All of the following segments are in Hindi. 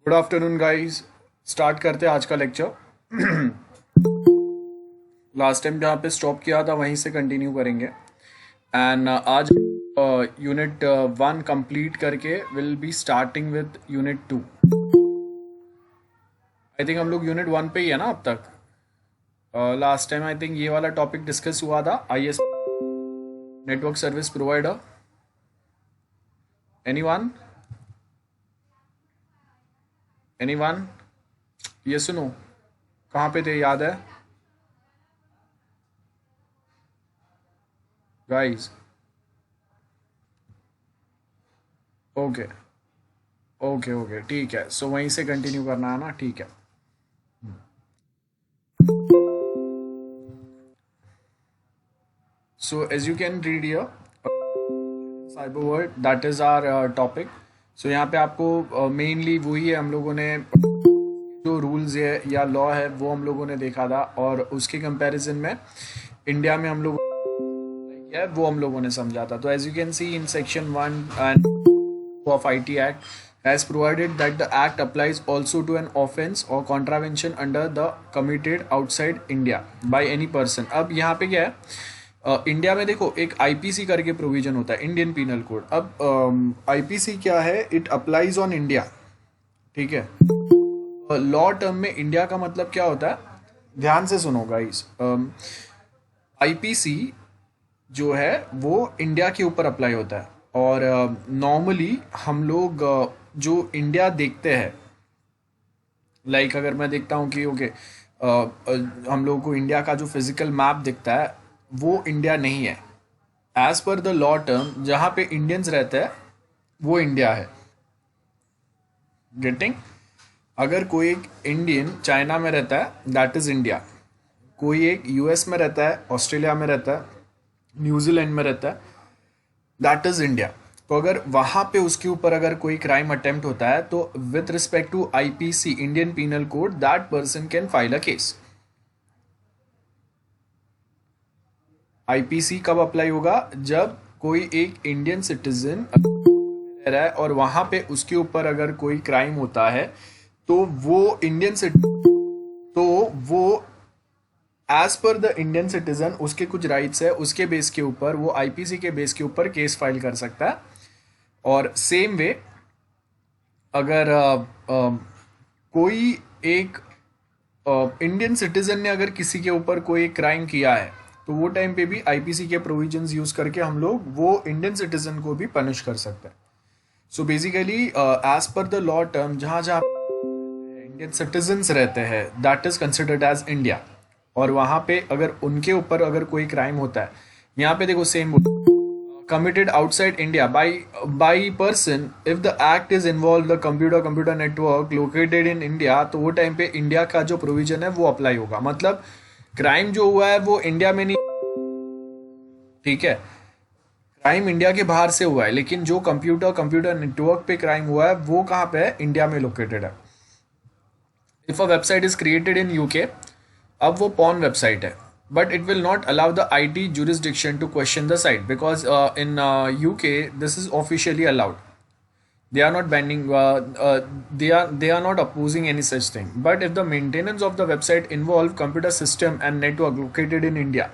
Good afternoon guys. स्टार्ट करते हैं आज का लेक्चर। लास्ट टाइम जहाँ पे स्टॉप किया था वहीं से कंटिन्यू करेंगे। एंड आज यूनिट 1 कंप्लीट करके will be starting with unit 2। I think हम लोग यूनिट 1 पे ही है ना अब तक। लास्ट टाइम आई थिंक ये वाला टॉपिक डिस्कस हुआ था, IS network service provider. Anyone anyone ये सुनो, कहाँ पे थे, याद है गाइस? ओके ओके ओके, ठीक है। सो वहीं से कंटिन्यू करना है ना, ठीक है। So as you can read here, cyber world, that is our topic. So यहाँ पे आपको मेनली वही है, हम लोगों ने जो रूल्स है या लॉ है वो हम लोगों ने देखा था, और उसके कंपैरिजन में इंडिया में हम लोग है वो हम लोगों ने समझा था। तो as you can see in section 1 and of IT Act has provided that the act applies also to an offense or contravention under the committed outside India by any person। अब यहाँ पे क्या है, इंडिया में देखो एक IPC करके प्रोविजन होता है, इंडियन पीनल कोड। अब IPC क्या है, इट अप्लाइज ऑन इंडिया, ठीक है। लॉ टर्म में इंडिया का मतलब क्या होता है, ध्यान से सुनो गाइस। IPC जो है वो इंडिया के ऊपर अप्लाई होता है, और नॉर्मली हम लोग जो इंडिया देखते हैं, लाइक अगर मैं देखता हूँ कि ओके हम लोगों को इंडिया का जो फिजिकल मैप दिखता है वो इंडिया नहीं है। As per the law term जहाँ पे इंडियंस रहते हैं वो इंडिया है। गेटिंग? अगर कोई एक इंडियन चाइना में रहता है दैट इज इंडिया, कोई एक US में रहता है, ऑस्ट्रेलिया में रहता है, न्यूजीलैंड में रहता है, दैट इज इंडिया। तो अगर वहां पे उसके ऊपर अगर कोई क्राइम अटेम्प्ट होता है तो with respect to IPC Indian penal code that person can file a case. IPC कब अप्लाई होगा, जब कोई एक इंडियन सिटीजन रह रहा है और वहां पे उसके ऊपर अगर कोई क्राइम होता है तो वो इंडियन तो वो as per the Indian citizen उसके कुछ राइट्स है, उसके बेस के ऊपर वो IPC के बेस के ऊपर केस फाइल कर सकता है। और सेम वे अगर कोई एक इंडियन सिटीजन ने अगर किसी के ऊपर कोई क्राइम किया है तो वो टाइम पे भी IPC के प्रोविजंस यूज करके हम लोग वो इंडियन सिटीजन को भी पनिश कर सकते हैं। So basically as per the law term जहाँ जहाँ इंडियन सिटीजन्स रहते हैं that is considered as India, और वहां पे अगर उनके ऊपर अगर कोई क्राइम होता है, यहाँ पे देखो same committed outside India by person if the act is involved the computer network located in India, तो वो टाइम पे इंडिया का जो प्रोविजन है वो अप्लाई होगा। मतलब क्राइम जो हुआ है वो इंडिया में नहीं, ठीक है, क्राइम इंडिया के बाहर से हुआ है, लेकिन जो कंप्यूटर नेटवर्क पे क्राइम हुआ है वो कहाँ पे है, इंडिया में लोकेटेड है। If a website is created in UK, अब वो पॉर्न वेबसाइट है, but it will not allow the IT jurisdiction to question the site because in UK this is officially allowed. They are not banning, they are not opposing any such thing. But if the maintenance of the website involve computer system and network located in India,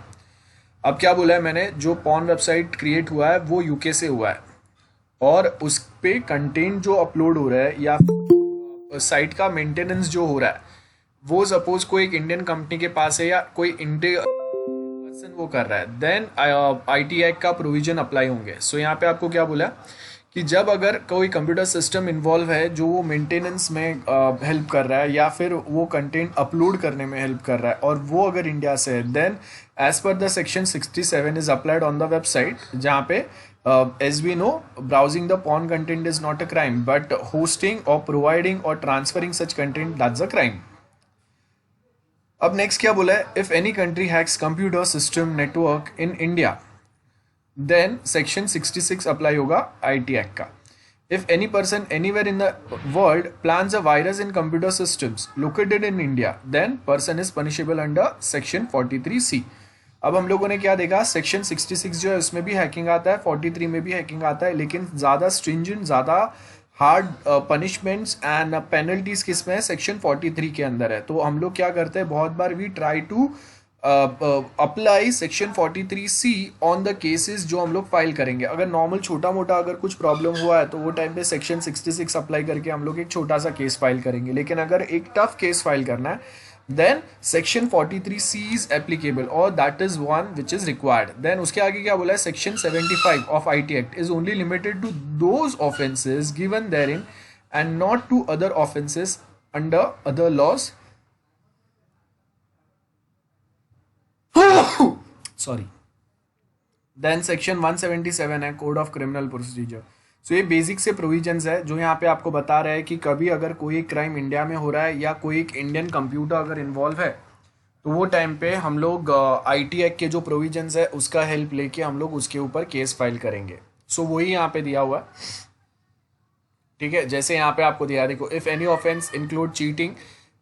अब क्या बोला है मैंने, जो पॉर्न वेबसाइट क्रिएट हुआ है वो UK से हुआ है, और उस पे कंटेंट जो अपलोड हो रहा है या साइट का मेंटेनेंस जो हो रहा है वो सपोज कोई एक इंडियन कंपनी के पास है या कोई इंडियन पर्सन वो कर रहा है, देन IT एक्ट का प्रोविजन अप्लाई होंगे। सो यहाँ पे आपको क्या बोला कि जब अगर कोई कंप्यूटर सिस्टम इन्वॉल्व है जो वो मेंटेनेंस में हेल्प कर रहा है या फिर वो कंटेंट अपलोड करने में हेल्प कर रहा है और वो अगर इंडिया से है, then as per the section 67 is applied on the website, जहाँ पे as we know browsing the porn content is not a crime but hosting or providing or transferring such content, that's a crime। अब नेक्स्ट क्या बोला है, if any country hacks computer system network in India then section 66 apply होगा IT एक्ट का। If any person anywhere in the world plans a virus in computer systems located in India then person is punishable under section 43C। अब हम लोगों ने क्या देखा, सेक्शन 66 जो है उसमें भी हैकिंग आता है, 43 में भी हैकिंग आता है, लेकिन ज़्यादा स्ट्रिंजेंट, ज़्यादा हार्ड पनिशमेंट्स एंड पेनल्टीज किस में है, सेक्शन 43 के अंदर है। तो हम लोग क्या करते हैं, बहुत बार we try to apply section 43C on the cases जो हम लोग फाइल करेंगे। अगर नॉर्मल छोटा मोटा अगर कुछ प्रॉब्लम हुआ है तो वो टाइम पे सेक्शन 66 अप्लाई करके हम लोग एक छोटा सा केस फाइल करेंगे। लेकिन अगर एक टफ केस फाइल करना है then section 43C is applicable और that is one which is required. Then उसके आगे क्या बोला है, section 75 of IT act is only limited to those offences given therein and not to other offences under other laws. Sorry. Then section 177 है code of criminal procedure. So ये बेसिक से प्रोविजंस है जो यहाँ पे आपको बता रहा है कि कभी अगर कोई एक क्राइम इंडिया में हो रहा है या कोई एक इंडियन कंप्यूटर अगर इन्वॉल्व है तो वो टाइम पे हम लोग IT एक्ट के जो प्रोविजंस है उसका हेल्प लेके हम लोग उसके ऊपर केस फाइल करेंगे। सो वही यहाँ पे दिया हुआ है, ठीक है। जैसे यहाँ पे आपको दिया, देखो, if any offence include cheating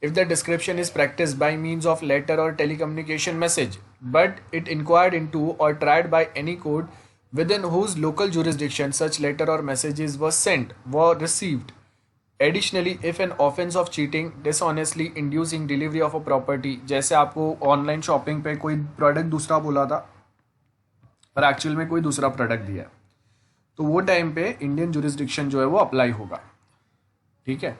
if the description is practiced by means of letter or telecommunication message but it inquired into or tried by any court within whose local jurisdiction such letter or messages was sent were received. Additionally, if an offense of cheating, dishonestly inducing delivery of a property, जैसे आपको ऑनलाइन शॉपिंग पे कोई प्रोडक्ट दूसरा बोला था पर एक्चुअल में कोई दूसरा प्रोडक्ट दिया, तो वो टाइम पे इंडियन जुरिस्डिक्शन जो है वो अप्लाई होगा, ठीक है।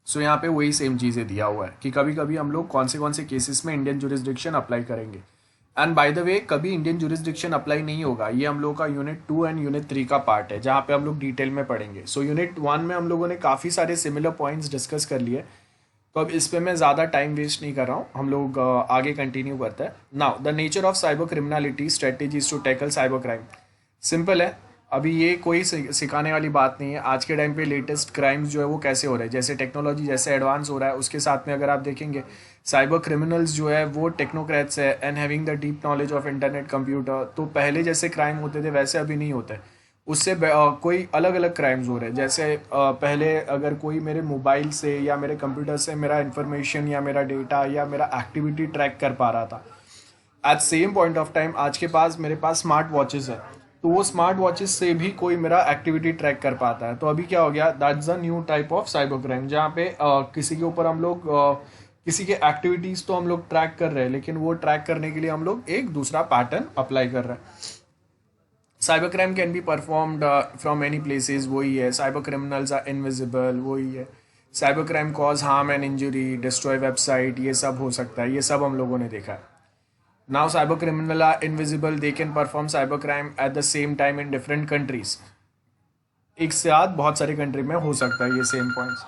सो यहाँ पे वही सेम चीज़ें दिया हुआ है कि कभी कभी हम लोग कौन से केसेस में इंडियन जुरिस्डिक्शन अप्लाई करेंगे। एंड बाय द वे, कभी इंडियन जुरिस्डिक्शन अप्लाई नहीं होगा, ये हम लोग का यूनिट 2 एंड यूनिट 3 का पार्ट है जहाँ पे हम लोग डिटेल में पढ़ेंगे। सो यूनिट 1 में हम लोगों ने काफ़ी सारे सिमिलर पॉइंट्स डिस्कस कर लिए, तो अब इस पे मैं ज़्यादा टाइम वेस्ट नहीं कर रहा हूँ, हम लोग आगे कंटिन्यू करते हैं। Now the nature of cyber criminality, strategies to tackle cyber crime. Simple है, अभी ये कोई सिखाने वाली बात नहीं है। आज के टाइम पे लेटेस्ट क्राइम्स जो है वो कैसे हो रहे हैं, जैसे टेक्नोलॉजी जैसे एडवांस हो रहा है उसके साथ में अगर आप देखेंगे साइबर क्रिमिनल्स जो है वो टेक्नोक्रेट्स है and having the deep knowledge of internet computer. तो पहले जैसे क्राइम होते थे वैसे अभी नहीं होते, उससे कोई अलग अलग क्राइम्स हो रहे हैं। जैसे पहले अगर कोई मेरे मोबाइल से या मेरे कंप्यूटर से मेरा इन्फॉर्मेशन या मेरा डेटा या मेरा एक्टिविटी ट्रैक कर पा रहा था, at same point of time आज के पास मेरे पास स्मार्ट वॉचेस है, तो वो स्मार्ट वॉचेस से भी कोई मेरा एक्टिविटी ट्रैक कर पाता है। तो अभी क्या हो गया, that's a new type of cyber crime, जहाँ पे किसी के ऊपर हम लोग किसी के एक्टिविटीज़ तो हम लोग ट्रैक कर रहे हैं, लेकिन वो ट्रैक करने के लिए हम लोग एक दूसरा पैटर्न अप्लाई कर रहे हैं। Cyber crime can be performed from any places, वही है। साइबर क्रिमिनल्स आर इनविजिबल, वही है। Cyber crime cause harm and injury, destroy website, ये सब हो सकता है, ये सब हम लोगों ने देखा है। Now cyber criminals are invisible, they can perform cyber crime at the same time in different countries. एक साथ बहुत सारे कंट्री में हो सकता है ये सेम पॉइंट्स।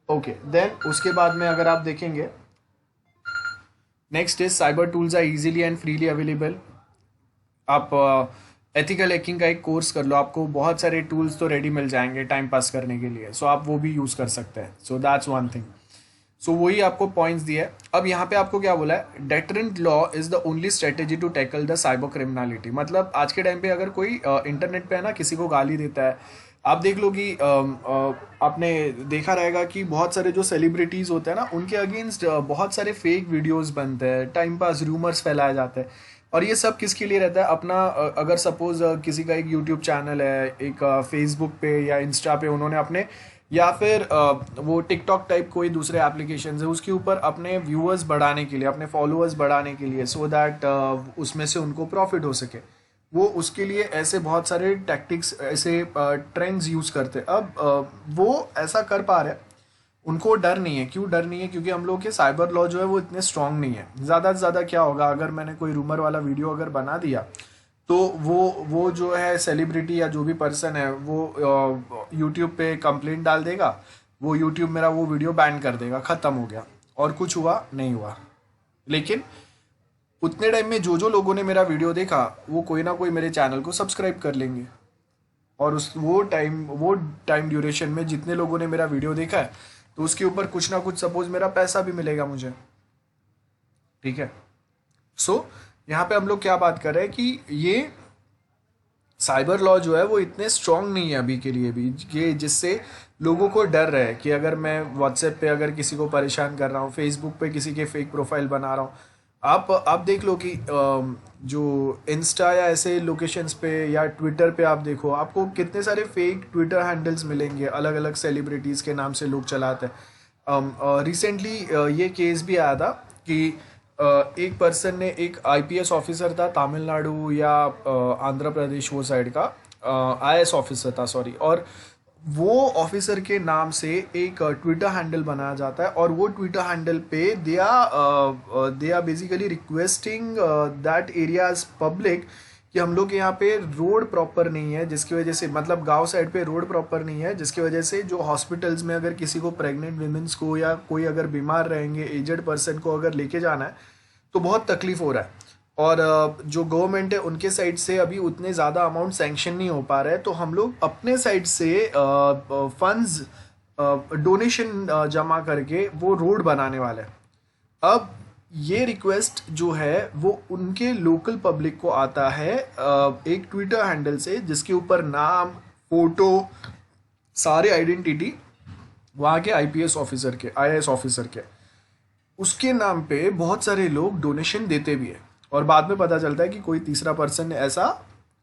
ओके, देन उसके बाद में अगर आप देखेंगे next is cyber tools are easily and freely available. आप एथिकल हैकिंग का एक कोर्स कर लो, आपको बहुत सारे टूल्स तो रेडी मिल जाएंगे टाइम पास करने के लिए, सो आप वो भी यूज़ कर सकते हैं। So that's one thing. So वही आपको पॉइंट्स दिए। अब यहाँ पे आपको क्या बोला है, deterrent law is the only strategy to tackle the cyber criminality. मतलब आज के टाइम पे अगर कोई इंटरनेट पे है ना किसी को गाली देता है, आप देख लो कि आपने देखा रहेगा कि बहुत सारे जो सेलिब्रिटीज़ होते हैं ना उनके अगेंस्ट बहुत सारे फेक वीडियोस बनते हैं, टाइम पास रूमर्स फैलाए जाते हैं, और ये सब किसके लिए रहता है, अपना अगर सपोज किसी का एक यूट्यूब चैनल है, एक फेसबुक पे या इंस्टा पे उन्होंने अपने, या फिर वो टिकटॉक टाइप कोई दूसरे एप्लीकेशन है उसके ऊपर अपने व्यूअर्स बढ़ाने के लिए, अपने फॉलोअर्स बढ़ाने के लिए, सो दैट उसमें से उनको प्रॉफिट हो सके, वो उसके लिए ऐसे बहुत सारे टैक्टिक्स, ऐसे ट्रेंड्स यूज़ करते हैं। अब वो ऐसा कर पा रहे हैं, उनको डर नहीं है। क्यों डर नहीं है? क्योंकि हम लोग के साइबर लॉ जो है वो इतने स्ट्रांग नहीं है। ज़्यादा से ज़्यादा क्या होगा, अगर मैंने कोई रूमर वाला वीडियो अगर बना दिया तो वो जो है सेलिब्रिटी या जो भी पर्सन है वो यूट्यूब पे कंप्लेंट डाल देगा, वो यूट्यूब मेरा वो वीडियो बैन कर देगा, ख़त्म हो गया, और कुछ हुआ नहीं हुआ। लेकिन उतने टाइम में जो लोगों ने मेरा वीडियो देखा वो कोई ना कोई मेरे चैनल को सब्सक्राइब कर लेंगे, और वो टाइम ड्यूरेशन में जितने लोगों ने मेरा वीडियो देखा है तो उसके ऊपर कुछ ना कुछ सपोज मेरा पैसा भी मिलेगा मुझे, ठीक है। सो यहाँ पे हम लोग क्या बात कर रहे हैं कि ये साइबर लॉ जो है वो इतने स्ट्रांग नहीं है अभी के लिए भी, कि जिससे लोगों को डर रहे कि अगर मैं व्हाट्सएप पे अगर किसी को परेशान कर रहा हूँ, फेसबुक पे किसी के फेक प्रोफाइल बना रहा हूँ, आप देख लो कि जो इंस्टा या ऐसे लोकेशंस पे या ट्विटर पे आप देखो, आपको कितने सारे फेक ट्विटर हैंडल्स मिलेंगे, अलग अलग सेलिब्रिटीज़ के नाम से लोग चलाते हैं। रिसेंटली ये केस भी आया था कि एक पर्सन ने, एक आईपीएस ऑफिसर था तमिलनाडु या आंध्र प्रदेश वो साइड का, आईएएस ऑफिसर था सॉरी, और वो ऑफिसर के नाम से एक ट्विटर हैंडल बनाया जाता है, और वो ट्विटर हैंडल पे they are basically requesting that areas public कि हम लोग के यहाँ पे रोड प्रॉपर नहीं है, जिसकी वजह से, मतलब गांव साइड पे रोड प्रॉपर नहीं है, जिसकी वजह से जो हॉस्पिटल्स में अगर किसी को, प्रेग्नेंट वीमेंस को या कोई अगर बीमार रहेंगे, एजड पर्सन को अगर लेके जाना है तो बहुत तकलीफ हो रहा है। और जो गवर्नमेंट है उनके साइड से अभी उतने ज़्यादा अमाउंट सैंक्शन नहीं हो पा रहे हैं, तो हम लोग अपने साइड से फंड्स, डोनेशन जमा करके वो रोड बनाने वाले हैं। अब ये रिक्वेस्ट जो है वो उनके लोकल पब्लिक को आता है एक ट्विटर हैंडल से, जिसके ऊपर नाम, फोटो, सारे आइडेंटिटी वहाँ के आईपीएस ऑफिसर के, आईएएस ऑफिसर के, उसके नाम पे बहुत सारे लोग डोनेशन देते भी है, और बाद में पता चलता है कि कोई तीसरा पर्सन ऐसा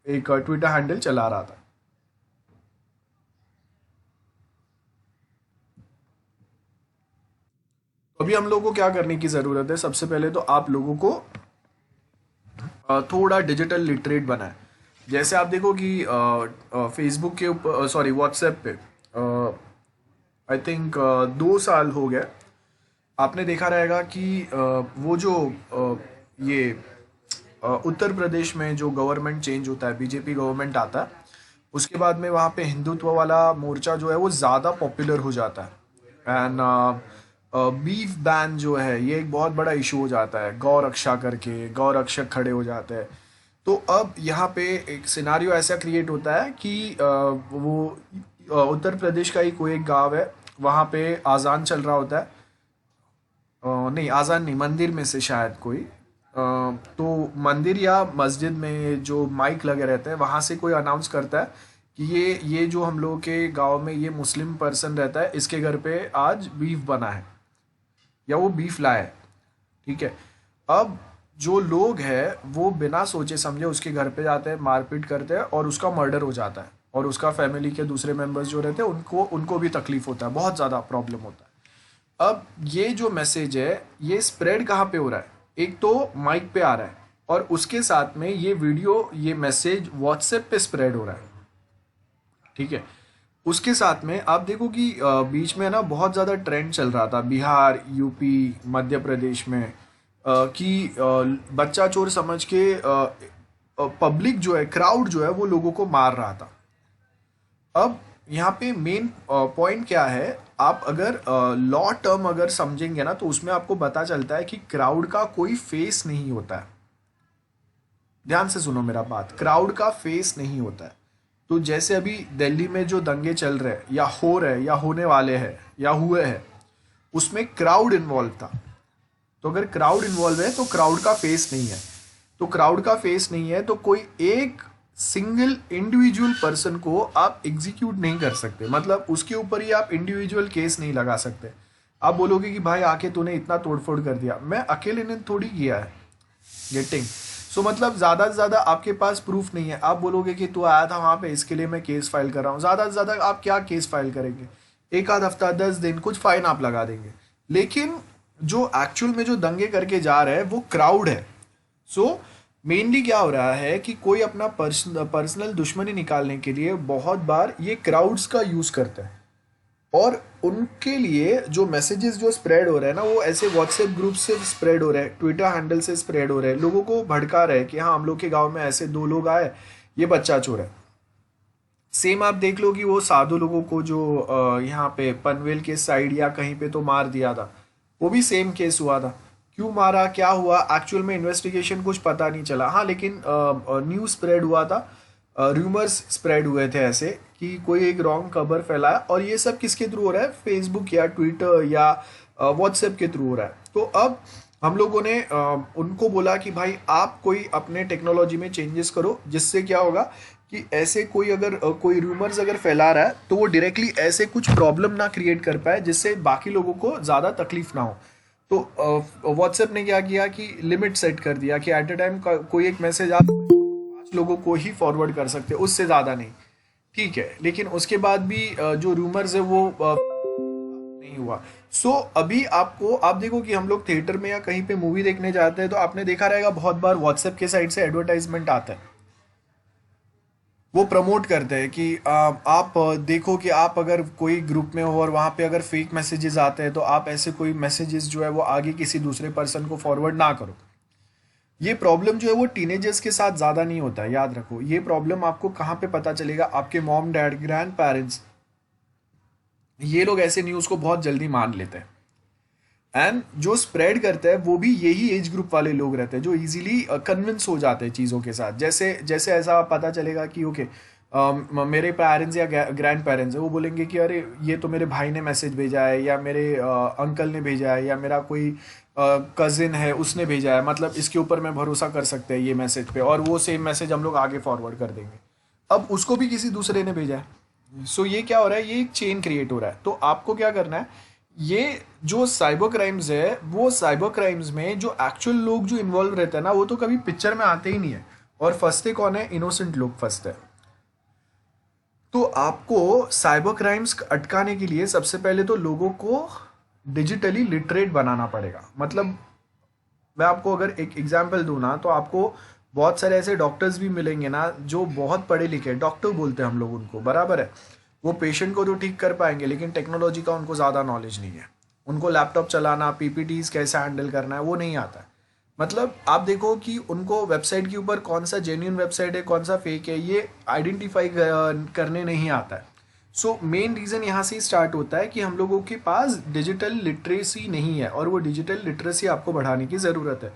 एक ट्विटर हैंडल चला रहा था। अभी हम लोगों को क्या करने की ज़रूरत है? सबसे पहले तो आप लोगों को थोड़ा डिजिटल लिटरेट बना है। जैसे आप देखो कि फेसबुक के ऊपर, सॉरी व्हाट्सएप पे, आई थिंक 2 साल हो गए, आपने देखा रहेगा कि वो जो ये उत्तर प्रदेश में जो गवर्नमेंट चेंज होता है, बीजेपी गवर्नमेंट आता है, उसके बाद में वहाँ पे हिंदुत्व वाला मोर्चा जो है वो ज़्यादा पॉपुलर हो जाता है। एंड बीफ बैन जो है ये एक बहुत बड़ा इशू हो जाता है, गौ रक्षा करके गौ रक्षक खड़े हो जाते हैं। तो अब यहाँ पे एक सिनारियो ऐसा क्रिएट होता है कि वो उत्तर प्रदेश का ही कोई एक गांव है, वहाँ पे आज़ान चल रहा होता है, नहीं आज़ान नहीं, मंदिर में से शायद कोई, तो मंदिर या मस्जिद में जो माइक लगे रहते हैं वहाँ से कोई अनाउंस करता है कि ये जो हम लोगों के गांव में ये मुस्लिम पर्सन रहता है, इसके घर पे आज बीफ बना है या वो बीफ लाया है, ठीक है। अब जो लोग हैं वो बिना सोचे समझे उसके घर पे जाते हैं, मारपीट करते हैं, और उसका मर्डर हो जाता है, और उसका फैमिली के दूसरे मेंबर्स जो रहते हैं उनको भी तकलीफ होता है, बहुत ज़्यादा प्रॉब्लम होता है। अब ये जो मैसेज है ये स्प्रेड कहाँ पे हो रहा है? एक तो माइक पे आ रहा है, और उसके साथ में ये वीडियो, ये मैसेज व्हाट्सएप पे स्प्रेड हो रहा है, ठीक है। उसके साथ में आप देखो कि बीच में ना बहुत ज़्यादा ट्रेंड चल रहा था बिहार, यूपी, मध्य प्रदेश में, कि बच्चा चोर समझ के पब्लिक जो है, क्राउड जो है वो लोगों को मार रहा था। अब यहाँ पे मेन पॉइंट क्या है, आप अगर लॉ टर्म अगर समझेंगे ना तो उसमें आपको पता चलता है कि क्राउड का कोई फेस नहीं होता है। ध्यान से सुनो मेरा बात, क्राउड का फेस नहीं होता है। तो जैसे अभी दिल्ली में जो दंगे चल रहे हैं या हो रहे या होने वाले हैं या हुए हैं, उसमें क्राउड इन्वॉल्व था। तो अगर क्राउड इन्वॉल्व है तो क्राउड का फेस नहीं है, तो क्राउड का फेस नहीं है तो कोई एक सिंगल इंडिविजुअल पर्सन को आप एग्जीक्यूट नहीं कर सकते, मतलब उसके ऊपर ही आप इंडिविजुअल केस नहीं लगा सकते। आप बोलोगे कि भाई आके तूने इतना तोड़फोड़ कर दिया, मैं अकेले ने थोड़ी किया है, गेटिंग सो मतलब ज़्यादा से ज़्यादा आपके पास प्रूफ नहीं है। आप बोलोगे कि तू आया था वहाँ पे इसके लिए मैं केस फाइल कर रहा हूँ, ज़्यादा से ज़्यादा आप क्या केस फाइल करेंगे? एक आध हफ्ता, 10 दिन, कुछ फाइन आप लगा देंगे। लेकिन जो एक्चुअल में जो दंगे करके जा रहे हैं वो क्राउड है। सो मेनली क्या हो रहा है कि कोई अपना पर्सनल दुश्मनी निकालने के लिए बहुत बार ये क्राउड्स का यूज़ करते हैं, और उनके लिए जो मैसेजेस जो स्प्रेड हो रहे हैं ना वो ऐसे व्हाट्सएप ग्रुप से स्प्रेड हो रहे हैं, ट्विटर हैंडल से स्प्रेड हो रहे हैं, लोगों को भड़का रहे हैं कि हाँ हम लोग के गांव में ऐसे 2 लोग आए, ये बच्चा चोर है। सेम आप देख लो कि वो साधु लोगों को जो यहाँ पे पनवेल के साइड या कहीं पे तो मार दिया था, वो भी सेम केस हुआ था। क्यों मारा, क्या हुआ, एक्चुअल में इन्वेस्टिगेशन कुछ पता नहीं चला। हाँ लेकिन न्यूज़ स्प्रेड हुआ था, रूमर्स स्प्रेड हुए थे ऐसे कि कोई एक रॉन्ग खबर फैलाया, और ये सब किसके थ्रू हो रहा है? फेसबुक या ट्विटर या व्हाट्सएप के थ्रू हो रहा है। तो अब हम लोगों ने उनको बोला कि भाई आप कोई अपने टेक्नोलॉजी में चेंजेस करो, जिससे क्या होगा कि ऐसे कोई अगर कोई रूमर्स अगर फैला रहा है तो वो डायरेक्टली ऐसे कुछ प्रॉब्लम ना क्रिएट कर पाए, जिससे बाकी लोगों को ज़्यादा तकलीफ ना हो। तो व्हाट्सएप ने क्या किया कि लिमिट सेट कर दिया कि एट अ टाइम कोई एक मैसेज आप 5 लोगों को ही फॉरवर्ड कर सकते हो, उससे ज़्यादा नहीं। ठीक है, लेकिन उसके बाद भी जो रूमर्स है वो नहीं हुआ। अभी आपको आप देखो कि हम लोग थिएटर में या कहीं पे मूवी देखने जाते हैं तो आपने देखा रहेगा बहुत बार व्हाट्सएप के साइड से एडवर्टाइजमेंट आता है। वो प्रमोट करते हैं कि आप देखो कि आप अगर कोई ग्रुप में हो और वहाँ पे अगर फेक मैसेजेस आते हैं तो आप ऐसे कोई मैसेजेस जो है वो आगे किसी दूसरे पर्सन को फॉरवर्ड ना करो। ये प्रॉब्लम जो है वो टीनेजर्स के साथ ज़्यादा नहीं होता है, याद रखो। ये प्रॉब्लम आपको कहाँ पे पता चलेगा? आपके मॉम डैड ग्रैंड पेरेंट्स, ये लोग ऐसे न्यूज़ को बहुत जल्दी मान लेते हैं। एंड जो स्प्रेड करता है वो भी यही एज ग्रुप वाले लोग रहते हैं जो इजीली कन्विंस हो जाते हैं चीज़ों के साथ। जैसे जैसे ऐसा पता चलेगा कि ओके मेरे पेरेंट्स या ग्रैंड पेरेंट्स है, वो बोलेंगे कि अरे ये तो मेरे भाई ने मैसेज भेजा है, या मेरे अंकल ने भेजा है, या मेरा कोई कजिन है उसने भेजा है, मतलब इसके ऊपर मैं भरोसा कर सकते हैं ये मैसेज पे, और वो सेम मैसेज हम लोग आगे फॉरवर्ड कर देंगे। अब उसको भी किसी दूसरे ने भेजा है। ये क्या हो रहा है? ये एक चेन क्रिएट हो रहा है। तो आपको क्या करना है, ये जो साइबर क्राइम्स है, वो साइबर क्राइम्स में जो एक्चुअल लोग जो इन्वॉल्व रहते हैं ना, वो तो कभी पिक्चर में आते ही नहीं है। और फंसते कौन है? इनोसेंट लोग फंसते हैं। तो आपको साइबर क्राइम्स अटकाने के लिए सबसे पहले तो लोगों को डिजिटली लिटरेट बनाना पड़ेगा। मतलब मैं आपको अगर एक एग्जांपल दूं ना, तो आपको बहुत सारे ऐसे डॉक्टर्स भी मिलेंगे ना जो बहुत पढ़े लिखे, डॉक्टर बोलते हैं हम लोग उनको, बराबर है। वो पेशेंट को तो ठीक कर पाएंगे, लेकिन टेक्नोलॉजी का उनको ज़्यादा नॉलेज नहीं है। उनको लैपटॉप चलाना, पीपीटीज कैसे हैंडल करना है वो नहीं आता है। मतलब आप देखो कि उनको वेबसाइट के ऊपर कौन सा जेन्युइन वेबसाइट है, कौन सा फेक है, ये आइडेंटिफाई करने नहीं आता है। मेन रीज़न यहाँ से स्टार्ट होता है कि हम लोगों के पास डिजिटल लिटरेसी नहीं है, और वो डिजिटल लिटरेसी आपको बढ़ाने की ज़रूरत है।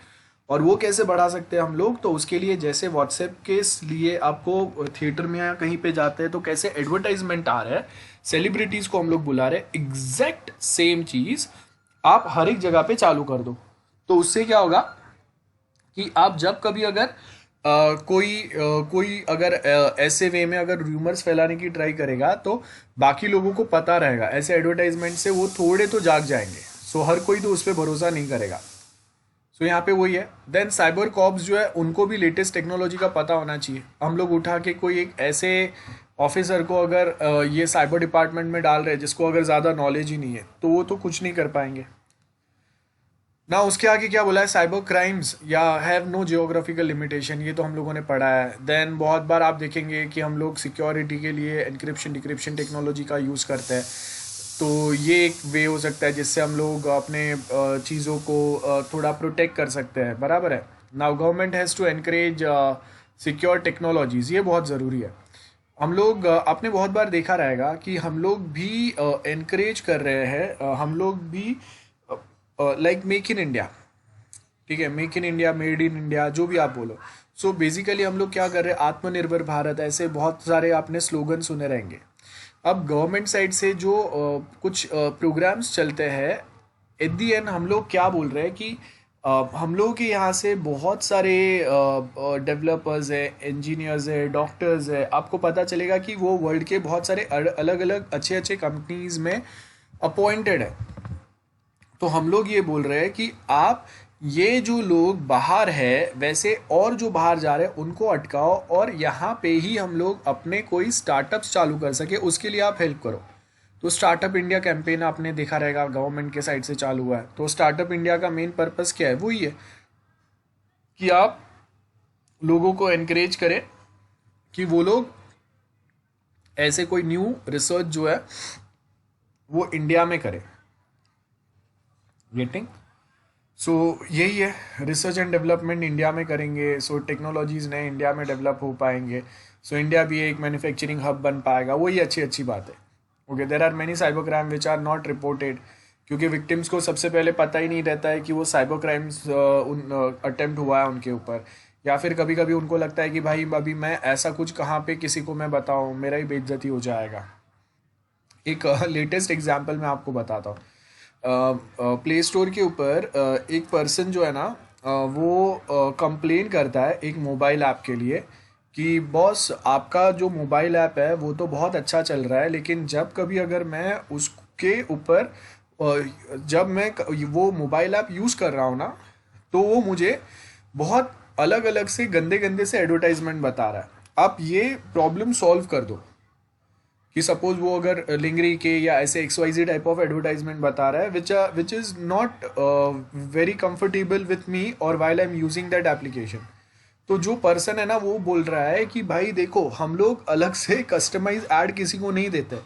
और वो कैसे बढ़ा सकते हैं हम लोग? तो उसके लिए जैसे व्हाट्सएप के लिए आपको थिएटर में या कहीं पे जाते हैं तो कैसे एडवर्टाइजमेंट आ रहा है, सेलिब्रिटीज़ को हम लोग बुला रहे हैं, एग्जैक्ट सेम चीज़ आप हर एक जगह पे चालू कर दो। तो उससे क्या होगा कि आप जब कभी अगर कोई अगर ऐसे वे में अगर रूमर्स फैलाने की ट्राई करेगा तो बाकी लोगों को पता रहेगा। ऐसे एडवर्टाइजमेंट से वो थोड़े तो जाग जाएंगे। हर कोई तो उस पर भरोसा नहीं करेगा। यहाँ पे वही है। देन साइबर कॉप्स जो है उनको भी लेटेस्ट टेक्नोलॉजी का पता होना चाहिए। हम लोग उठा के कोई एक ऐसे ऑफिसर को अगर ये साइबर डिपार्टमेंट में डाल रहे हैं जिसको अगर ज़्यादा नॉलेज ही नहीं है, तो वो तो कुछ नहीं कर पाएंगे ना। उसके आगे क्या बोला है? साइबर क्राइम्स या हैव नो जियोग्राफिकल लिमिटेशन, ये तो हम लोगों ने पढ़ा है। देन बहुत बार आप देखेंगे कि हम लोग सिक्योरिटी के लिए एनक्रिप्शन डिक्रिप्शन टेक्नोलॉजी का यूज़ करते हैं। तो ये एक वे हो सकता है जिससे हम लोग अपने चीज़ों को थोड़ा प्रोटेक्ट कर सकते हैं, बराबर है। Now government has to encourage secure technologies, ये बहुत ज़रूरी है। हम लोग आपने बहुत बार देखा रहेगा कि हम लोग भी एनकरेज कर रहे हैं, हम लोग भी लाइक मेक इन इंडिया, ठीक है, make in India, made in India, जो भी आप बोलो। बेसिकली हम लोग क्या कर रहे हैं? आत्मनिर्भर भारत, ऐसे बहुत सारे आपने स्लोगन सुने रहेंगे। अब गवर्नमेंट साइड से जो कुछ प्रोग्राम्स चलते हैं, एट दी एंड हम लोग क्या बोल रहे हैं कि हम लोगों के यहाँ से बहुत सारे डेवलपर्स है, इंजीनियर्स है, डॉक्टर्स है। आपको पता चलेगा कि वो वर्ल्ड के बहुत सारे अलग अलग अच्छे अच्छे कंपनीज में अपॉइंटेड है। तो हम लोग ये बोल रहे हैं कि आप ये जो लोग बाहर है, वैसे और जो बाहर जा रहे हैं उनको अटकाओ, और यहाँ पे ही हम लोग अपने कोई स्टार्टअप्स चालू कर सके, उसके लिए आप हेल्प करो। तो स्टार्टअप इंडिया कैंपेन आपने देखा रहेगा गवर्नमेंट के साइड से चालू हुआ है। तो स्टार्टअप इंडिया का मेन पर्पस क्या है? वही है कि आप लोगों को एनकरेज करें कि वो लोग ऐसे कोई न्यू रिसर्च जो है वो इंडिया में करें। गेटिंग? यही है, रिसर्च एंड डेवलपमेंट इंडिया में करेंगे, टेक्नोलॉजीज़ नए इंडिया में डेवलप हो पाएंगे। इंडिया भी एक मैन्युफैक्चरिंग हब बन पाएगा। वही अच्छी बात है। Okay, there are many cyber crime which are not reported, क्योंकि विक्टिम्स को सबसे पहले पता ही नहीं रहता है कि वो साइबर क्राइम्स अटेम्प्ट हुआ है उनके ऊपर, या फिर कभी कभी उनको लगता है कि भाई अभी मैं ऐसा कुछ कहाँ पे किसी को मैं बताऊँ, मेरा ही बेइज्जती हो जाएगा। एक लेटेस्ट एग्जाम्पल मैं आपको बताता हूँ। प्ले स्टोर के ऊपर एक पर्सन जो है ना, वो कंप्लेन करता है एक मोबाइल ऐप के लिए कि बॉस आपका जो मोबाइल ऐप है वो तो बहुत अच्छा चल रहा है, लेकिन जब कभी अगर मैं उसके ऊपर जब मैं वो मोबाइल ऐप यूज़ कर रहा हूँ ना, तो वो मुझे बहुत अलग अलग से गंदे गंदे से एडवर्टाइजमेंट बता रहा है। आप ये प्रॉब्लम सॉल्व कर दो कि सपोज वो अगर लिंगरी के या ऐसे XYZ टाइप ऑफ एडवर्टाइजमेंट बता रहा है which is not very comfortable with me और while I am using that application. तो जो पर्सन है ना वो बोल रहा है कि भाई देखो, हम लोग अलग से कस्टमाइज ऐड किसी को नहीं देते।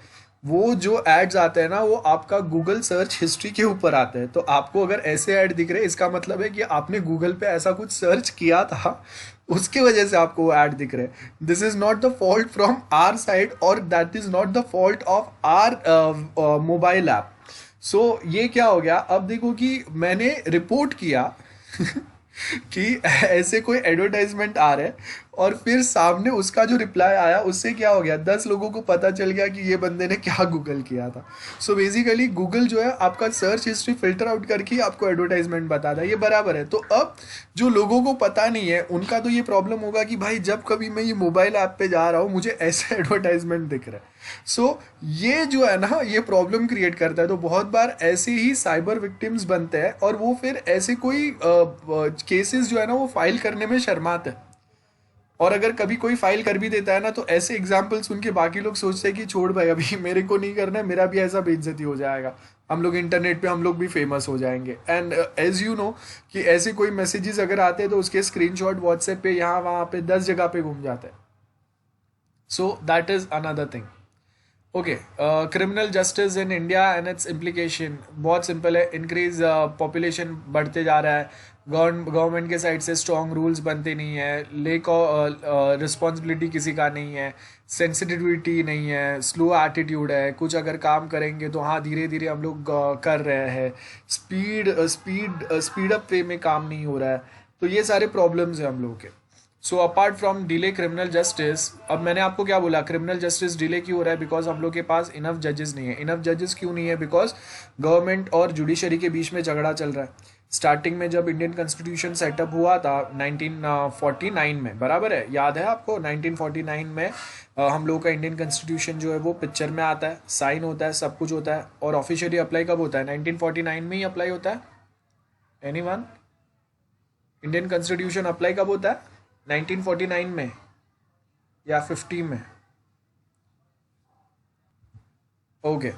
वो जो एड्स आते हैं ना वो आपका गूगल सर्च हिस्ट्री के ऊपर आते हैं। तो आपको अगर ऐसे ऐड दिख रहे हैं, इसका मतलब है कि आपने गूगल पे ऐसा कुछ सर्च किया था, उसकी वजह से आपको वो ऐड दिख रहे हैं। This is not the fault from our side और that is not the fault of our mobile app. So ये क्या हो गया, अब देखो कि मैंने रिपोर्ट किया कि ऐसे कोई एडवर्टाइजमेंट आ रहा है, और फिर सामने उसका जो रिप्लाई आया उससे क्या हो गया, 10 लोगों को पता चल गया कि ये बंदे ने क्या गूगल किया था। सो बेसिकली गूगल जो है आपका सर्च हिस्ट्री फिल्टर आउट करके ही आपको एडवर्टाइजमेंट बताता है, ये बराबर है। तो अब जो लोगों को पता नहीं है उनका तो ये प्रॉब्लम होगा कि भाई जब कभी मैं ये मोबाइल ऐप पे जा रहा हूँ मुझे ऐसे एडवर्टाइजमेंट दिख रहा है। सो ये जो है ना ये प्रॉब्लम क्रिएट करता है। तो बहुत बार ऐसे ही साइबर विक्टिम्स बनते हैं और वो फिर ऐसे कोई केसेस जो है ना वो फाइल करने में शर्माते हैं। और अगर कभी कोई फाइल कर भी देता है ना तो ऐसे एग्जाम्पल सुन के बाकी लोग सोचते हैं कि छोड़ भाई अभी मेरे को नहीं करना है, मेरा भी ऐसा बेइज्जती हो जाएगा, हम लोग इंटरनेट पे हम लोग भी फेमस हो जाएंगे। एंड एज यू नो कि ऐसे कोई मैसेजेस अगर आते हैं तो उसके स्क्रीनशॉट व्हाट्सएप पे यहाँ वहाँ पे 10 जगह पे घूम जाते हैं। So that is another thing. Okay, criminal justice in India and it's implication बहुत सिंपल है। इंक्रीज पॉपुलेशन बढ़ते जा रहा है, गवर्नमेंट के साइड से स्ट्रॉन्ग रूल्स बनते नहीं है, लेक रिस्पॉन्सिबिलिटी किसी का नहीं है, सेंसिटिविटी नहीं है, स्लो एटीट्यूड है, कुछ अगर काम करेंगे तो हाँ धीरे धीरे हम लोग कर रहे हैं, स्पीड अप वे में काम नहीं हो रहा है। तो ये सारे प्रॉब्लम्स हैं हम लोग के। So apart from delay criminal justice, अब मैंने आपको क्या बोला, क्रिमिनल जस्टिस डिले क्यों हो रहा है, बिकॉज हम लोग के पास इनफ जजेस नहीं है। इनफ जजेस क्यों नहीं है, बिकॉज गवर्नमेंट और जुडिशरी के बीच में झगड़ा चल रहा है। स्टार्टिंग में जब इंडियन कॉन्स्टिट्यूशन सेटअप हुआ था 1949 में, बराबर है, याद है आपको 1949 में हम लोग का इंडियन कॉन्स्टिट्यूशन जो है वो पिक्चर में आता है, साइन होता है, सब कुछ होता है, और ऑफिशियली अप्लाई कब होता है, 1949 में ही अप्लाई होता है। एनीवन, इंडियन कॉन्स्टिट्यूशन अप्लाई कब होता है, 1949 में या 50 में? ओके,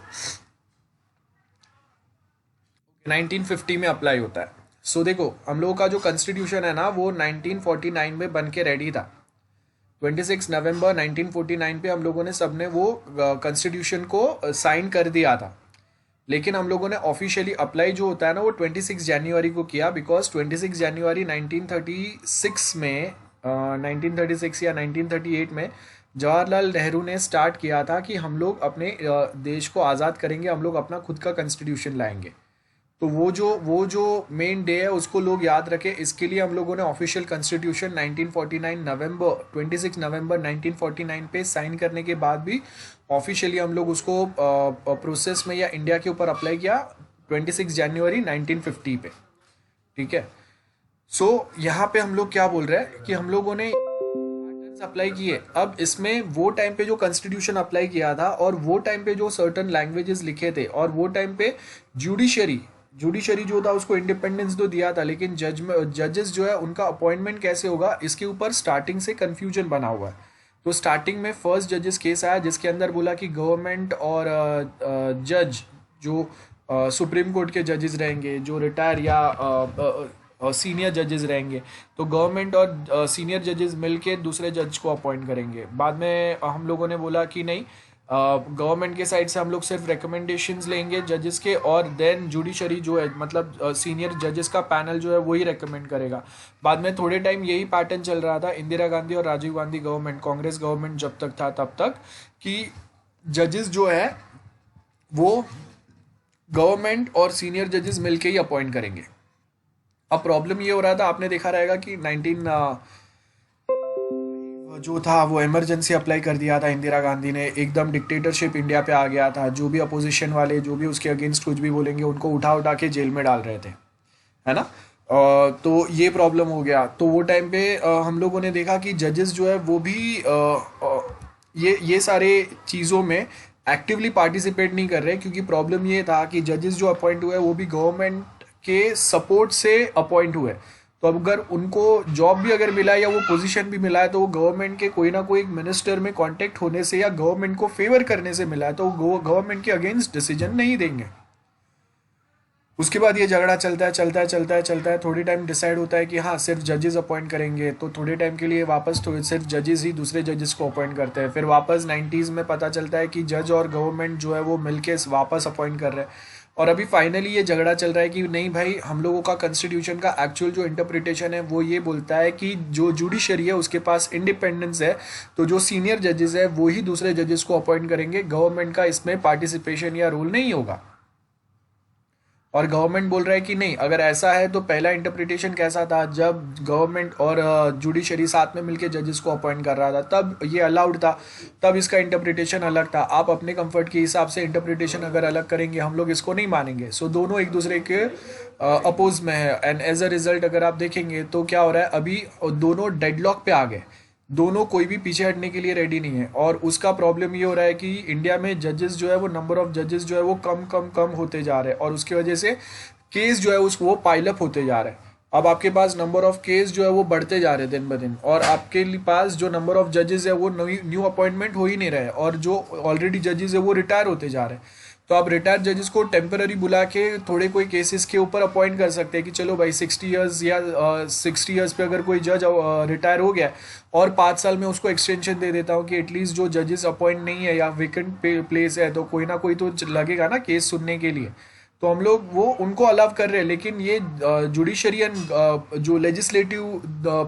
1950 में अप्लाई होता है। सो देखो हम लोगों का जो कॉन्स्टिट्यूशन है ना वो 1949 में बन के रेडी था। 26 नवंबर 1949 पे हम लोगों ने सबने वो कॉन्स्टिट्यूशन को साइन कर दिया था। लेकिन हम लोगों ने ऑफिशियली अप्लाई जो होता है ना वो 26 जनवरी को किया, बिकॉज 26 जनवरी 1936 में 1936 या 1938 में जवाहरलाल नेहरू ने स्टार्ट किया था कि हम लोग अपने देश को आज़ाद करेंगे, हम लोग अपना खुद का कॉन्स्टिट्यूशन लाएंगे। तो वो जो मेन डे है उसको लोग याद रखें, इसके लिए हम लोगों ने ऑफिशियल कॉन्स्टिट्यूशन 26 नवंबर 1949 पे साइन करने के बाद भी ऑफिशियली हम लोग उसको प्रोसेस में या इंडिया के ऊपर अप्लाई किया 26 जनवरी 1950 पे। ठीक है, सो यहाँ पे हम लोग क्या बोल रहे हैं कि हम लोगों ने अप्लाई किए। अब इसमें वो टाइम पे जो कॉन्स्टिट्यूशन अप्लाई किया था और वो टाइम पे जो सर्टन लैंग्वेजेस लिखे थे और वो टाइम पे जुडिशरी जो था उसको इंडिपेंडेंस तो दिया था, लेकिन जजेस जो है उनका अपॉइंटमेंट कैसे होगा इसके ऊपर स्टार्टिंग से कंफ्यूजन बना हुआ है। तो स्टार्टिंग में फर्स्ट जजेस केस आया जिसके अंदर बोला कि गवर्नमेंट और जज जो सुप्रीम कोर्ट के जजेस रहेंगे, जो रिटायर या सीनियर जजेस रहेंगे, तो गवर्नमेंट और सीनियर जजेस मिलके दूसरे जज को अपॉइंट करेंगे। बाद में हम लोगों ने बोला कि नहीं, गवर्नमेंट के साइड से हम लोग सिर्फ रिकमेंडेशंस लेंगे जजेस के, और देन जुडिशरी जो है मतलब सीनियर जजेस का पैनल जो है वही रिकमेंड करेगा। बाद में थोड़े टाइम यही पैटर्न चल रहा था, इंदिरा गांधी और राजीव गांधी गवर्नमेंट, कांग्रेस गवर्नमेंट जब तक था तब तक, कि जजेस जो है वो गवर्नमेंट और सीनियर जजेस मिलके ही अपॉइंट करेंगे। अब प्रॉब्लम ये हो रहा था, आपने देखा रहेगा कि 19 जो था वो इमरजेंसी अप्लाई कर दिया था इंदिरा गांधी ने, एकदम डिक्टेटरशिप इंडिया पे आ गया था। जो भी अपोजिशन वाले जो भी उसके अगेंस्ट कुछ भी बोलेंगे उनको उठा उठा के जेल में डाल रहे थे, है ना। तो ये प्रॉब्लम हो गया। तो वो टाइम पे हम लोगों ने देखा कि जजेस जो है वो भी ये सारे चीज़ों में एक्टिवली पार्टिसिपेट नहीं कर रहे, क्योंकि प्रॉब्लम ये था कि जजेस जो अपॉइंट हुए वो भी गवर्नमेंट के सपोर्ट से अपॉइंट हुए। तो अब अगर उनको जॉब भी अगर मिला है या वो पोजीशन भी मिला है तो वो गवर्नमेंट के कोई ना कोई मिनिस्टर में कांटेक्ट होने से या गवर्नमेंट को फेवर करने से मिला है, तो वो गवर्नमेंट के अगेंस्ट डिसीजन नहीं देंगे। उसके बाद ये झगड़ा चलता है चलता है चलता है चलता है, थोड़ी टाइम डिसाइड होता है कि हाँ सिर्फ जजेस अपॉइंट करेंगे, तो थोड़े टाइम के लिए वापस तो सिर्फ जजेस ही दूसरे जजेस को अपॉइंट करते हैं। फिर वापस 90s में पता चलता है कि जज और गवर्नमेंट जो है वो मिलके वापस अपॉइंट कर रहे हैं। और अभी फाइनली ये झगड़ा चल रहा है कि नहीं भाई, हम लोगों का कॉन्स्टिट्यूशन का एक्चुअल जो इंटरप्रिटेशन है वो ये बोलता है कि जो जुडिशरी है उसके पास इंडिपेंडेंस है, तो जो सीनियर जजेस है वो ही दूसरे जजेस को अपॉइंट करेंगे, गवर्नमेंट का इसमें पार्टिसिपेशन या रोल नहीं होगा। और गवर्नमेंट बोल रहा है कि नहीं, अगर ऐसा है तो पहला इंटरप्रिटेशन कैसा था, जब गवर्नमेंट और जुडिशरी साथ में मिलकर जजेस को अपॉइंट कर रहा था तब ये अलाउड था, तब इसका इंटरप्रिटेशन अलग था। आप अपने कंफर्ट के हिसाब से इंटरप्रिटेशन अगर अलग करेंगे, हम लोग इसको नहीं मानेंगे। सो दोनों एक दूसरे के अपोज में है, एंड एज अ रिजल्ट अगर आप देखेंगे तो क्या हो रहा है, अभी दोनों डेडलॉक पे आ गए, दोनों कोई भी पीछे हटने के लिए रेडी नहीं है। और उसका प्रॉब्लम ये हो रहा है कि इंडिया में जजेस जो है वो, नंबर ऑफ जजेस जो है वो कम कम कम होते जा रहे हैं, और उसकी वजह से केस जो है उसको वो पाइलअप होते जा रहे हैं। अब आपके पास नंबर ऑफ केस जो है वो बढ़ते जा रहे हैं दिन ब दिन, और आपके पास जो नंबर ऑफ जजेस है वो न्यू अपॉइंटमेंट हो ही नहीं रहे, और जो ऑलरेडी जजेस है वो रिटायर होते जा रहे हैं। तो आप रिटायर्ड जजेस को टेम्पररी बुला के थोड़े कोई केसेस के ऊपर अपॉइंट कर सकते हैं कि चलो भाई 60 ईयर्स या 60 ईयर्स पे अगर कोई जज रिटायर हो गया और 5 साल में उसको एक्सटेंशन दे देता हूँ कि एटलीस्ट जो जजेस अपॉइंट नहीं है या वेकेंट प्लेस है तो कोई ना कोई तो लगेगा ना केस सुनने के लिए। तो हम लोग वो उनको अलाउ कर रहे हैं, लेकिन ये जुडिशरी एंड जो लेजिस्लेटिव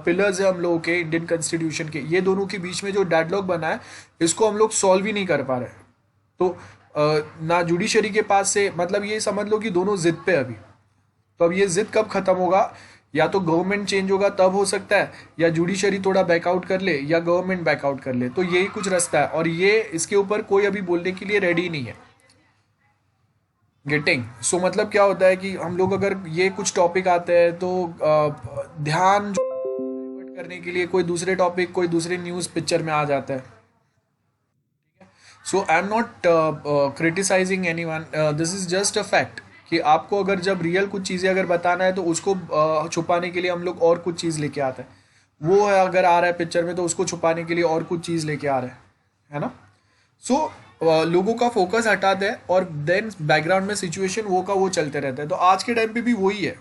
पिलर्स है हम लोगों के इंडियन कॉन्स्टिट्यूशन के, ये दोनों के बीच में जो डेडलॉक बना है इसको हम लोग सॉल्व ही नहीं कर पा रहे। तो ना जुडिशरी के पास से, मतलब ये समझ लो कि दोनों जिद पे अभी। तो अब ये जिद कब खत्म होगा, या तो गवर्नमेंट चेंज होगा तब हो सकता है, या जुडिशरी थोड़ा बैकआउट कर ले या गवर्नमेंट बैकआउट कर ले, तो यही कुछ रास्ता है। और ये इसके ऊपर कोई अभी बोलने के लिए रेडी नहीं है। गेटिंग सो मतलब क्या होता है कि हम लोग अगर ये कुछ टॉपिक आते हैं तो ध्यान divert करने के लिए कोई दूसरे टॉपिक, कोई दूसरे न्यूज़ पिक्चर में आ जाता है। So I am not criticising any one, this is just a fact कि आपको अगर जब रियल कुछ चीज़ें अगर बताना है तो उसको छुपाने के लिए हम लोग और कुछ चीज़ लेके आते हैं। वो है अगर आ रहा है पिक्चर में तो उसको छुपाने के लिए और कुछ चीज़ लेके आ रहा है ना। सो लोगों का फोकस हटाते हैं और देन बैकग्राउंड में सिचुएशन वो का वो चलते रहता है। तो आज के टाइम पे भी वही है,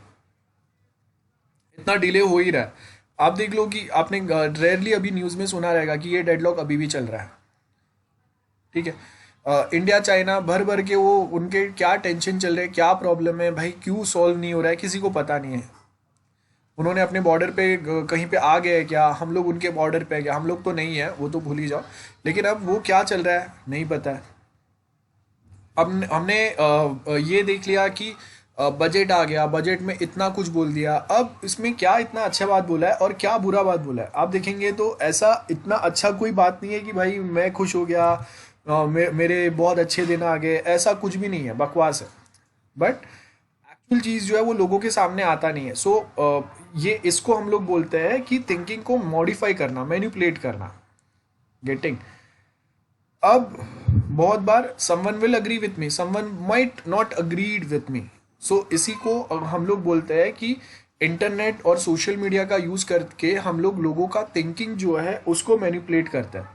इतना डिले हो ही रहा है। आप देख लो कि आपने रेयरली अभी न्यूज़ में सुना रहेगा कि ये डेडलॉक अभी भी चल रहा है, ठीक है। इंडिया चाइना भर भर के वो उनके क्या टेंशन चल रहे हैं, क्या प्रॉब्लम है भाई, क्यों सॉल्व नहीं हो रहा है, किसी को पता नहीं है। उन्होंने अपने बॉर्डर पे कहीं पे आ गए क्या, हम लोग उनके बॉर्डर पे गए, हम लोग तो नहीं है वो तो भूल ही जाओ, लेकिन अब वो क्या चल रहा है नहीं पता है। अब हमने ये देख लिया कि बजट आ गया, बजट में इतना कुछ बोल दिया, अब इसमें क्या इतना अच्छा बात बोला है और क्या बुरा बात बोला है आप देखेंगे तो ऐसा इतना अच्छा कोई बात नहीं है कि भाई मैं खुश हो गया, मेरे बहुत अच्छे दिन आ गए, ऐसा कुछ भी नहीं है, बकवास है। बट एक्चुअल चीज़ जो है वो लोगों के सामने आता नहीं है। सो ये इसको हम लोग बोलते हैं कि थिंकिंग को मॉडिफाई करना, मैनिपुलेट करना। गेटिंग अब बहुत बार someone will agree with me, someone might not agreed with me. So इसी को हम लोग बोलते हैं कि इंटरनेट और सोशल मीडिया का यूज़ करके हम लोग लोगों का थिंकिंग जो है उसको मैनिपुलेट करते हैं,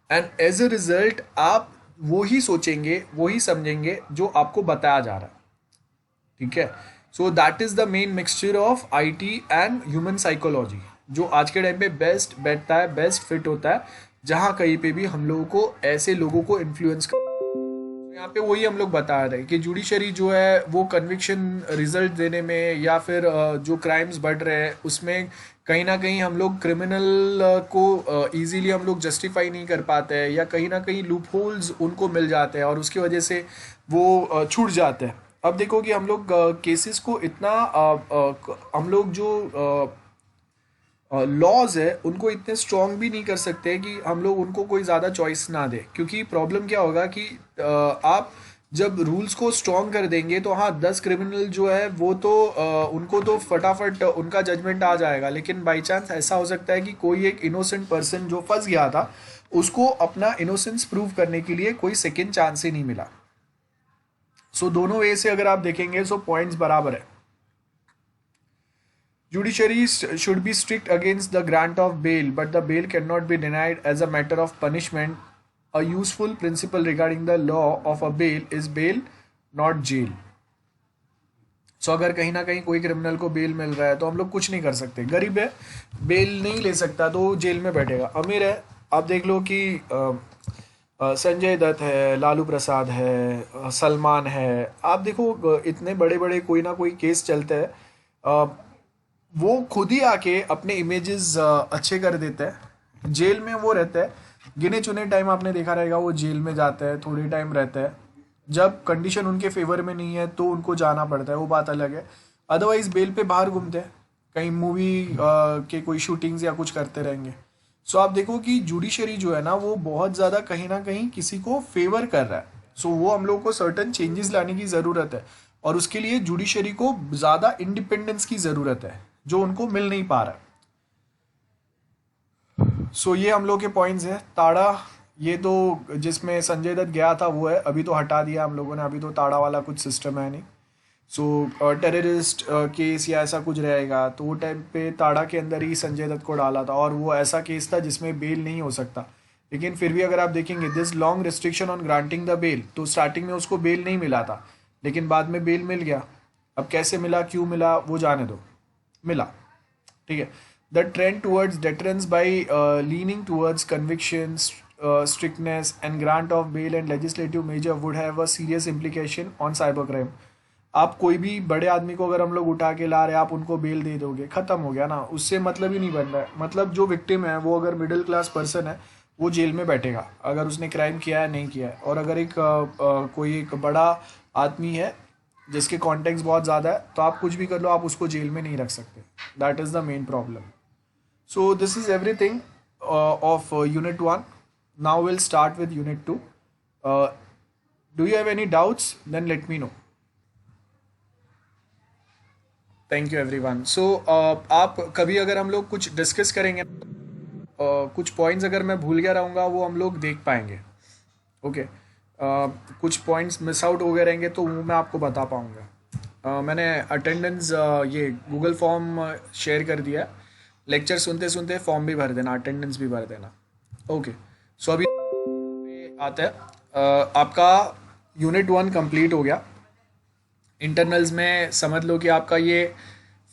एंड एज अ रिजल्ट आप वो ही सोचेंगे, वो ही समझेंगे जो आपको बताया जा रहा है, ठीक है। So that is the main mixture of IT and human psychology, जो आज के टाइम पे बेस्ट बैठता है, बेस्ट फिट होता है, जहाँ कहीं पे भी हम लोगों को ऐसे लोगों को इन्फ्लुएंस कर। यहाँ पे वही हम लोग बता रहे हैं कि जुडिशरी जो है वो कन्विक्शन रिजल्ट देने में या फिर जो क्राइम्स बढ़ रहे हैं उसमें कहीं ना कहीं हम लोग क्रिमिनल को इजीली हम लोग जस्टिफाई नहीं कर पाते हैं, या कहीं ना कहीं लूप होल्स उनको मिल जाते हैं और उसकी वजह से वो छूट जाते हैं। अब देखो कि हम लोग केसेस को इतना हम लोग जो लॉज है उनको इतने स्ट्रॉन्ग भी नहीं कर सकते कि हम लोग उनको कोई ज़्यादा चॉइस ना दे, क्योंकि प्रॉब्लम क्या होगा कि आप जब रूल्स को स्ट्रॉन्ग कर देंगे तो हाँ 10 क्रिमिनल जो है वो तो उनको तो फटाफट उनका जजमेंट आ जाएगा, लेकिन बाई चांस ऐसा हो सकता है कि कोई एक इनोसेंट पर्सन जो फंस गया था उसको अपना इनोसेंस प्रूव करने के लिए कोई सेकेंड चांस ही नहीं मिला। सो दोनों वे से अगर आप देखेंगे सो पॉइंट्स बराबर है। Judiciary should be strict against the grant of bail, but the bail cannot be denied as a matter of punishment. A useful principle regarding the law of a bail is bail, not jail. सो अगर कहीं ना कहीं कोई क्रिमिनल को बेल मिल रहा है तो हम लोग कुछ नहीं कर सकते। गरीब है, बेल नहीं ले सकता तो जेल में बैठेगा। अमीर है, आप देख लो कि संजय दत्त है, लालू प्रसाद है, सलमान है, आप देखो इतने बड़े बड़े कोई ना कोई केस चलते हैं, वो खुद ही आके अपने इमेजेस अच्छे कर देते हैं। जेल में वो रहता है, गिने चुने टाइम आपने देखा रहेगा वो जेल में जाता है, थोड़ी टाइम रहता है, जब कंडीशन उनके फेवर में नहीं है तो उनको जाना पड़ता है, वो बात अलग है। अदरवाइज बेल पे बाहर घूमते हैं, कहीं मूवी के कोई शूटिंग्स या कुछ करते रहेंगे। सो आप देखो कि जुडिशरी जो है ना वो बहुत ज़्यादा कहीं ना कहीं किसी को फेवर कर रहा है। सो वो हम लोग को सर्टन चेंजेस लाने की ज़रूरत है, और उसके लिए जुडिशरी को ज़्यादा इंडिपेंडेंस की ज़रूरत है जो उनको मिल नहीं पा रहा है। सो ये हम लोग के पॉइंट्स हैं। ताड़ा, ये तो जिसमें संजय दत्त गया था वो है, अभी तो हटा दिया हम लोगों ने, अभी तो ताड़ा वाला कुछ सिस्टम है नहीं। सो टेररिस्ट केस या ऐसा कुछ रहेगा तो वो टाइम पे ताड़ा के अंदर ही संजय दत्त को डाला था, और वो ऐसा केस था जिसमें बेल नहीं हो सकता। लेकिन फिर भी अगर आप देखेंगे this long restriction on granting the bail, तो स्टार्टिंग में उसको बेल नहीं मिला था, लेकिन बाद में बेल मिल गया। अब कैसे मिला, क्यों मिला, वो जाने दो, मिला, ठीक है। The trend towards deterrence by leaning towards convictions, strictness and grant of bail and legislative measure would have a serious implication on cyber crime. आप कोई भी बड़े आदमी को अगर हम लोग उठा के ला रहे हैं, आप उनको बेल दे दोगे, ख़त्म हो गया ना, उससे मतलब ही नहीं बन रहा है। मतलब जो विक्टिम है वो अगर मिडिल क्लास पर्सन है वो जेल में बैठेगा अगर उसने क्राइम किया है नहीं किया है, और अगर एक कोई एक बड़ा आदमी है जिसके कॉन्टेक्ट्स बहुत ज़्यादा है तो आप कुछ भी कर लो, आप उसको जेल में नहीं रख सकते। That is the main problem. So this is everything of unit 1. Now will start with unit 2. Do you have any doubts? Then let me know. Thank you everyone. So आप कभी अगर हम लोग कुछ डिस्कस करेंगे, कुछ पॉइंट्स अगर मैं भूल गया रहूँगा वो हम लोग देख पाएंगे, ओके। कुछ पॉइंट्स मिस आउट हो गए रहेंगे तो वो मैं आपको बता पाऊँगा। मैंने अटेंडेंस ये गूगल फॉर्म शेयर कर दिया, लेक्चर सुनते सुनते फॉर्म भी भर देना, अटेंडेंस भी भर देना, ओके। सो अभी आता है आपका यूनिट 1 कंप्लीट हो गया। इंटरनल्स में समझ लो कि आपका ये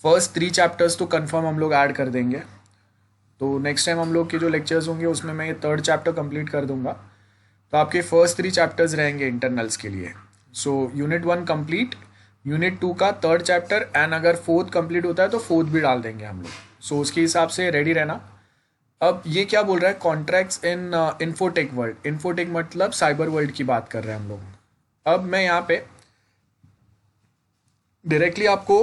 फर्स्ट 3 चैप्टर्स तो कंफर्म हम लोग ऐड कर देंगे, तो नेक्स्ट टाइम हम लोग के जो लेक्चर्स होंगे उसमें मैं ये 3rd चैप्टर कंप्लीट कर दूंगा, तो आपके फर्स्ट 3 चैप्टर्स रहेंगे इंटरनल्स के लिए। सो यूनिट 1 कंप्लीट, यूनिट 2 का 3rd चैप्टर, एंड अगर 4th कंप्लीट होता है तो 4th भी डाल देंगे हम लोग। सो उसके हिसाब से रेडी रहना। अब ये क्या बोल रहा है, कॉन्ट्रैक्ट्स इन इन्फोटेक वर्ल्ड। इन्फोटेक मतलब साइबर वर्ल्ड की बात कर रहे हैं हम लोग। अब मैं यहाँ पे डायरेक्टली आपको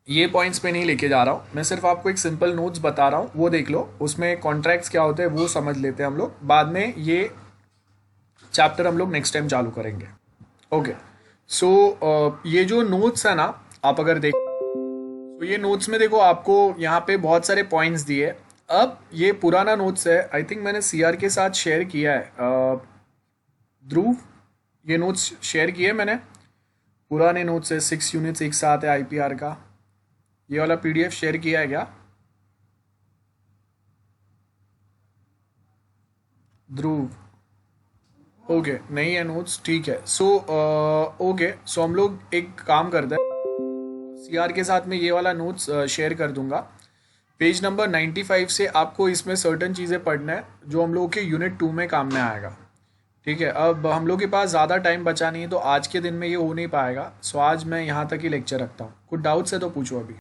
ये पॉइंट्स पे नहीं लेके जा रहा हूँ, मैं सिर्फ आपको एक सिंपल नोट्स बता रहा हूँ, वो देख लो। उसमें कॉन्ट्रैक्ट्स क्या होते हैं वो समझ लेते हैं हम लोग, बाद में ये चैप्टर हम लोग नेक्स्ट टाइम चालू करेंगे, ओके। सो ये जो नोट्स है ना, आप अगर देख तो ये नोट्स में देखो आपको यहाँ पे बहुत सारे पॉइंट्स दिए। अब ये पुराना नोट्स है, आई थिंक मैंने सीआर के साथ शेयर किया है। ध्रुव, ये नोट्स शेयर किए मैंने, पुराने नोट्स है, 6 यूनिट्स एक साथ है आईपीआर का। ये वाला पीडीएफ शेयर किया है क्या ध्रुव? ओके, नहीं है नोट्स, ठीक है। सो ओके, सो हम लोग एक काम करते हैं, सीआर के साथ में ये वाला नोट्स शेयर कर दूंगा। पेज नंबर 95 से आपको इसमें सर्टन चीज़ें पढ़ना है जो हम लोगों के यूनिट 2 में काम में आएगा, ठीक है। अब हम लोग के पास ज़्यादा टाइम बचा नहीं है तो आज के दिन में ये हो नहीं पाएगा। सो आज मैं यहाँ तक ही लेक्चर रखता हूँ। कुछ डाउट्स है तो पूछो अभी।